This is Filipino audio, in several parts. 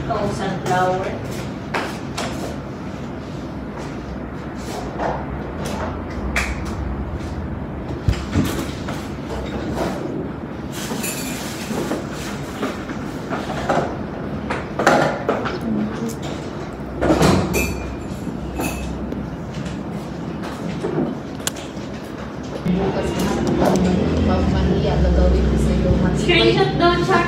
Oh, sunflower. Screenshot doon siya.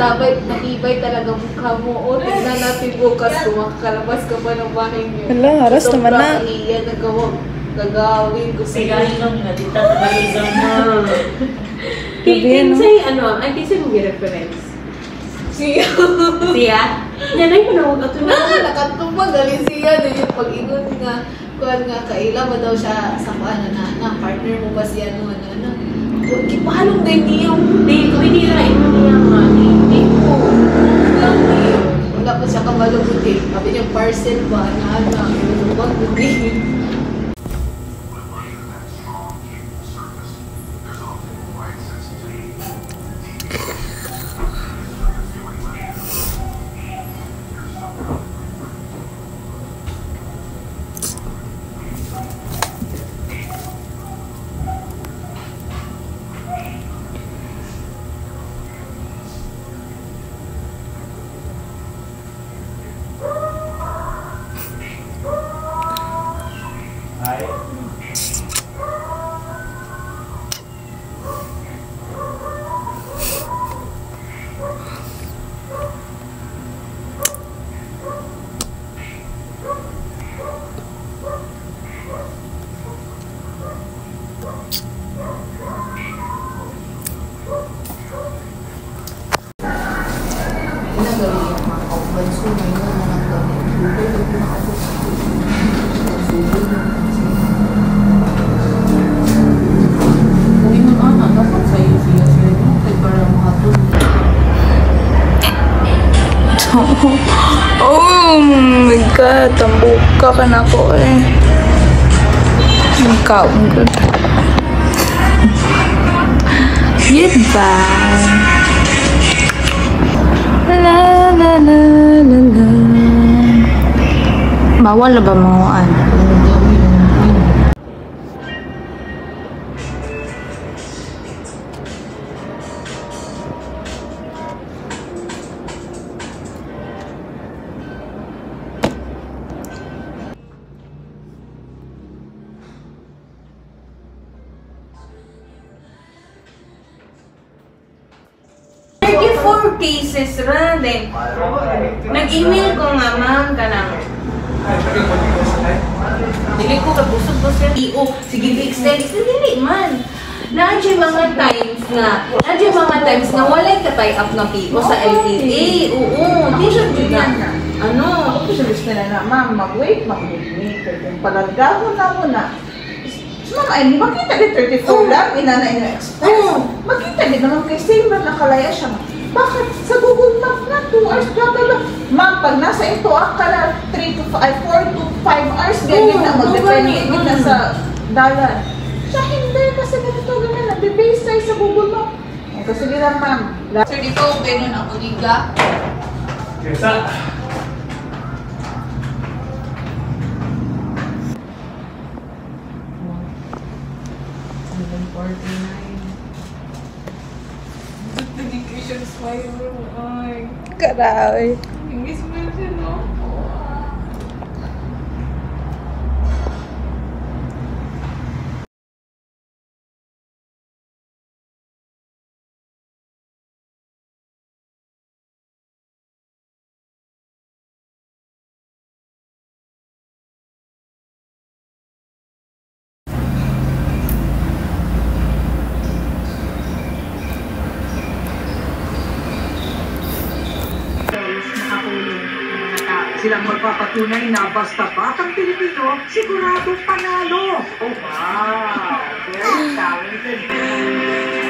Matibay talaga mukha mo. O, tignan natin bukas kung makakalabas ka pa ng bahay niyo. Wala, haras naman na. Iyan na gagawin ko siya. Sigahin lang na dito sa balizon mo. Kinsay, ay kinsay mo reference. Siya. Siya? Yan ay panawag ato na. Nakatubag, galing siya. Doon yung pag-ingon nga. Kuhan nga, kaila ba daw siya sa na partner mo ba siya, Kipalong din niyo. Hindi, kung hindi na imo niya nga. Hindi ko. Wala pa siya kamalugod eh. Sabi niya parcel ba? Wag din. Oh my God, tambuka ka na ko eh. Ikaw, good. Goodbye. La la la la la. Bawal na ba mga ano? Cases ra din. Nag-email ko nga ma'am kanang dili ko kabusog-busog iyo sige extend dili man. Nandiyan mga times na walay ka tie up na PO sa LTA. Oo, di siya dyan. Ako siya gusto na ma'am, mag-wait, kung palagdahon na mo na. Ma'am, ay, makita din 34 lang, inana express. Makita din naman kay same na nakalaya siya. Bakit? Sa Google Map na, 2 hours, blah, blah, blah. Ma'am, pag nasa ito, ka na 4 to 5 hours, ganyan na, mag-depende na sa dalan. Siya hindi, kasi ganito, ganyan, nag-base tayo sa Google Map. Ito, sige lang, ma'am. Sir, dito, ganyan ang uliga. Kesa. Karay. English version, no? Silang magpapatunay na basta batang Pilipino, siguradong panalo. Oh, wow! Very talented.